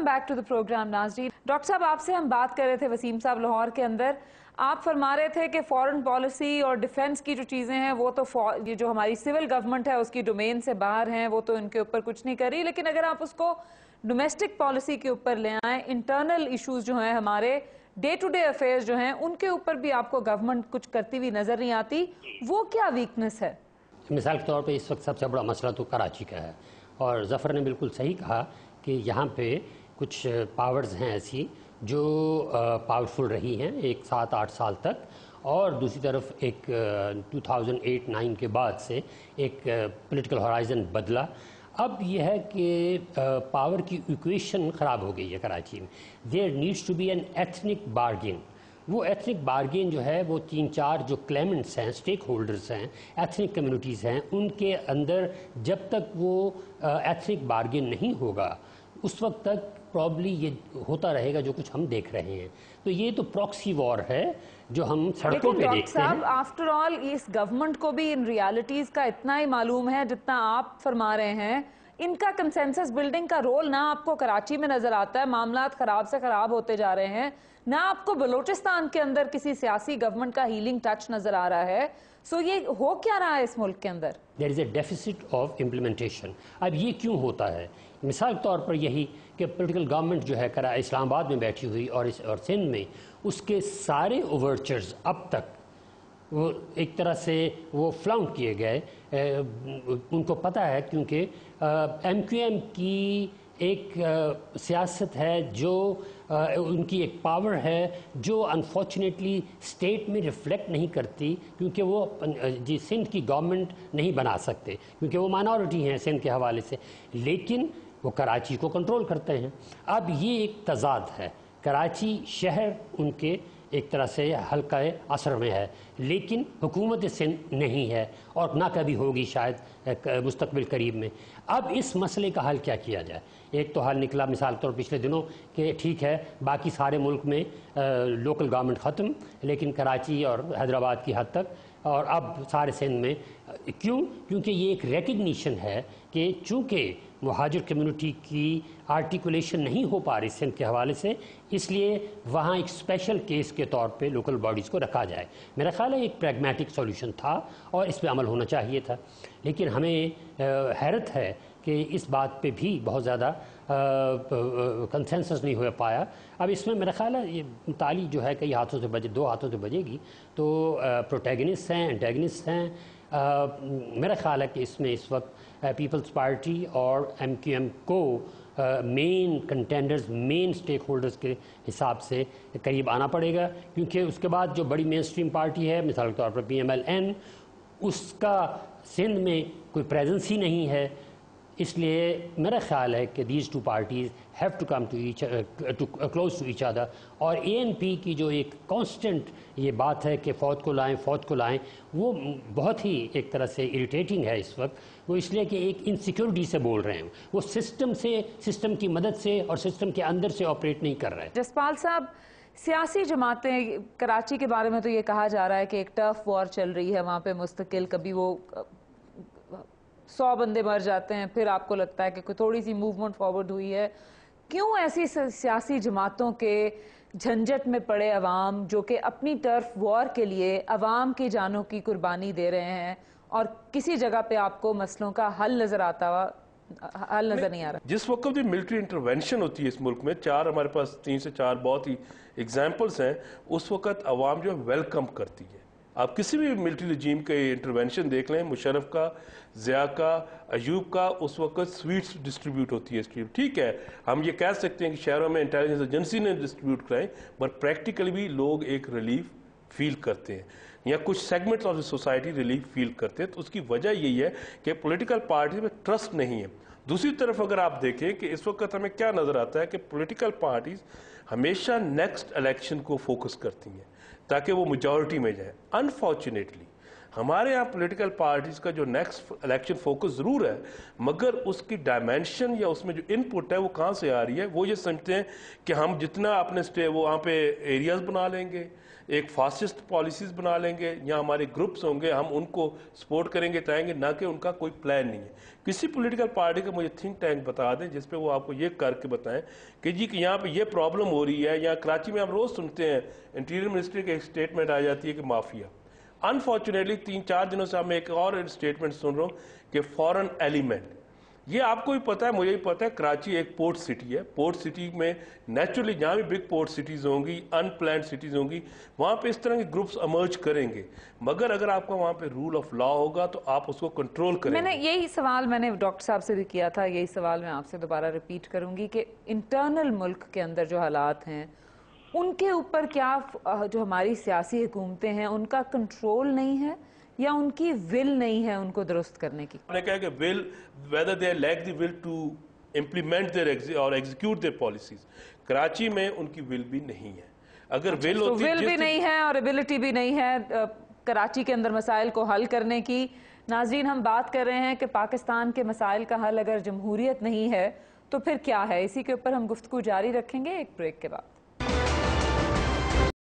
Back to the programme नाज़रीन। Doctor साहब, आपसे हम बात कर रहे थे वसीम साहब लाहौर के अंदर। आप फरमा रहे थे कि फॉरेन पॉलिसी और डिफेंस की जो चीज़ें हैं वो तो ये जो हमारी सिविल गवर्नमेंट है उसकी डोमेन से बाहर हैं, वो तो इनके ऊपर कुछ नहीं कर रही। लेकिन अगर आप उसको डोमेस्टिक पॉलिसी के ऊपर ले आएँ, इंटरनल इशूज़ जो हैं हमारे डे टू डे अफेयर्स जो हैं उनके ऊपर भी आपको गवर्नमेंट कुछ करती हुई नज़र नहीं आती, वो क्या वीकनेस है? मिसाल के तौर पे इस वक्त सबसे बड़ा मसला तो कराची का है, और ज़फ़र ने बिल्कुल सही कहा कि यहाँ पे कुछ पावर्स हैं ऐसी जो पावरफुल रही हैं एक 7-8 साल तक, और दूसरी तरफ एक 2008-9 के बाद से एक पॉलिटिकल हॉराइजन बदला। अब यह है कि पावर की इक्वेशन ख़राब हो गई है कराची में। There needs to be an ethnic bargain. वो एथनिक बार्गेन जो है वो 3-4 जो क्लेमेंट्स हैं, स्टेक होल्डर्स हैं, एथनिक कम्युनिटीज़ हैं, उनके अंदर जब तक वो एथनिक बार्गेन नहीं होगा उस वक्त तक प्रॉब्ली ये होता रहेगा जो कुछ हम देख रहे हैं। तो ये तो प्रॉक्सी वॉर है जो हम सड़कों पे देखते हैं। आफ्टर ऑल इस गवर्नमेंट को भी इन रियलिटीज़ का इतना ही मालूम है जितना आप फरमा रहे हैं। इनका कंसेंसस बिल्डिंग का रोल ना आपको कराची में नजर आता है, मामलात खराब से खराब होते जा रहे हैं, ना आपको बलूचिस्तान के अंदर किसी सियासी गवर्नमेंट का हीलिंग टच नजर आ रहा है। सो ये हो क्या रहा है इस मुल्क के अंदर? There is a deficit of implementation. अब ये क्यों होता है? मिसाल के तौर पर यही कि पॉलिटिकल गवर्नमेंट जो है इस्लामाबाद में बैठी हुई और सिंध में, उसके सारे ओवर्चर्स अब तक वो एक तरह से वो फ्लाउंट किए गए। उनको पता है क्योंकि MQM की एक सियासत है जो उनकी एक पावर है जो अनफॉर्चुनेटली स्टेट में रिफ्लेक्ट नहीं करती, क्योंकि वो जी सिंध की गवर्नमेंट नहीं बना सकते क्योंकि वो माइनॉरिटी हैं सिंध के हवाले से, लेकिन वो कराची को कंट्रोल करते हैं। अब ये एक तज़ाद है, कराची शहर उनके एक तरह से हल्का असर में है, लेकिन हुकूमत सिंध नहीं है और ना कभी होगी शायद मुस्तकबिल करीब में। अब इस मसले का हल क्या किया जाए? एक तो हल निकला मिसाल के तौर पर पिछले दिनों कि ठीक है बाकी सारे मुल्क में लोकल गवर्नमेंट ख़त्म, लेकिन कराची और हैदराबाद की हद तक, और अब सारे सिंध में। क्यों? क्योंकि ये एक रिकग्निशन है कि चूँकि मुहाजिर कम्युनिटी की आर्टिकुलेशन नहीं हो पा रही सिंध के हवाले से, इसलिए वहाँ एक स्पेशल केस के तौर पे लोकल बॉडीज़ को रखा जाए। मेरा ख्याल है एक प्रैग्मेटिक सॉल्यूशन था और इस पे अमल होना चाहिए था, लेकिन हमें हैरत है कि इस बात पे भी बहुत ज़्यादा कंसेंसस नहीं हो पाया। अब इसमें मेरा ख्याल है ये ताली जो है कई हाथों से बजे, 2 हाथों से बजेगी। तो प्रोटैगनिस्ट हैं, एंटेगनिस्ट हैं। मेरा ख्याल है कि इसमें इस वक्त पीपल्स पार्टी और MQM को main contenders, main stakeholders के हिसाब से करीब आना पड़ेगा, क्योंकि उसके बाद जो बड़ी मेन स्ट्रीम पार्टी है मिसाल के तौर पर PMLN, उसका सिंध में कोई प्रेजेंस ही नहीं है। इसलिए मेरा ख्याल है कि these two parties have to come to close to each other. और ANP की जो एक कांस्टेंट ये बात है कि फ़ौज को लाएं, वो बहुत ही एक तरह से इरिटेटिंग है इस वक्त। वो इसलिए कि एक इनसिक्योरिटी से बोल रहे हैं, वो सिस्टम की मदद से और सिस्टम के अंदर से ऑपरेट नहीं कर रहे हैं। जसपाल साहब, सियासी जमातें, कराची के बारे में तो ये कहा जा रहा है कि एक टफ वॉर चल रही है वहाँ पे मुस्तकिल, कभी वो 100 बंदे मर जाते हैं, फिर आपको लगता है कि कोई थोड़ी सी मूवमेंट फॉरवर्ड हुई है। क्यों ऐसी सियासी जमातों के झंझट में पड़े अवाम जो कि अपनी टर्फ वॉर के लिए अवाम की जानों की कुर्बानी दे रहे हैं और किसी जगह पे आपको मसलों का हल नजर नहीं आ रहा? जिस वक्त भी मिलिट्री इंटरवेंशन होती है इस मुल्क में, हमारे पास 3 से 4 बहुत ही एग्जाम्पल्स हैं, उस वक्त अवाम जो वेलकम करती है। आप किसी भी मिलिट्री रजीम के इंटरवेंशन देख लें, मुशर्रफ का, ज़िया का, अयूब का, उस वक्त स्वीट्स डिस्ट्रीब्यूट होती है। ठीक है, हम ये कह सकते हैं कि शहरों में इंटेलिजेंस एजेंसी ने डिस्ट्रीब्यूट कराएं, बट प्रैक्टिकली भी लोग एक रिलीफ फील करते हैं, या कुछ segments of the society relief feel करते हैं। तो उसकी वजह यही है कि पॉलिटिकल पार्टी में ट्रस्ट नहीं है। दूसरी तरफ अगर आप देखें कि इस वक्त हमें क्या नज़र आता है कि पॉलिटिकल पार्टीज हमेशा नेक्स्ट इलेक्शन को फोकस करती हैं ताकि वो मेजॉरिटी में जाए। अनफॉर्चुनेटली हमारे यहाँ पॉलिटिकल पार्टीज का जो नेक्स्ट इलेक्शन फोकस ज़रूर है, मगर उसकी डायमेंशन या उसमें जो इनपुट है वो कहाँ से आ रही है। वो ये समझते हैं कि हम जितना अपने स्टे वो वहाँ पे एरियाज बना लेंगे, एक फासिस्ट पॉलिसीज बना लेंगे, या हमारे ग्रुप्स होंगे हम उनको सपोर्ट करेंगे चाहेंगे, ना कि उनका कोई प्लान नहीं है। किसी पॉलिटिकल पार्टी का मुझे थिंक टैंक बता दें जिस पे वो आपको ये करके बताएं कि जी कि यहाँ पे ये प्रॉब्लम हो रही है। या कराची में हम रोज़ सुनते हैं इंटीरियर मिनिस्ट्री की एक स्टेटमेंट आ जाती है कि माफिया। अनफॉर्चुनेटली 3-4 दिनों से मैं एक और स्टेटमेंट सुन रहा हूँ कि फॉरेन एलिमेंट। ये आपको भी पता है, मुझे भी पता है, कराची एक पोर्ट सिटी है। पोर्ट सिटी में नेचुरली जहाँ भी बिग पोर्ट सिटीज़ होंगी, अनप्लान्ड सिटीज़ होंगी, वहाँ पे इस तरह के ग्रुप्स अमर्ज करेंगे। मगर अगर आपका वहाँ पे रूल ऑफ लॉ होगा तो आप उसको कंट्रोल करेंगे। मैंने यही सवाल मैंने डॉक्टर साहब से भी किया था, यही सवाल मैं आपसे दोबारा रिपीट करूंगी कि इंटरनल मुल्क के अंदर जो हालात हैं उनके ऊपर क्या जो हमारी सियासी हुकूमतें हैं उनका कंट्रोल नहीं है या उनकी विल नहीं है उनको दुरुस्त करने की। आपने कहा कि will, whether they lack the will to implement their और एग्जीक्यूट देयर पॉलिसीज। कराची में उनकी विल भी नहीं है। अगर विल तो होती, विल भी नहीं है और एबिलिटी भी नहीं है कराची के अंदर मसाइल को हल करने की। नाज़रीन, हम बात कर रहे हैं कि पाकिस्तान के मसाइल का हल अगर जमहूरियत नहीं है तो फिर क्या है। इसी के ऊपर हम गुफ्तगू जारी रखेंगे एक ब्रेक के बाद।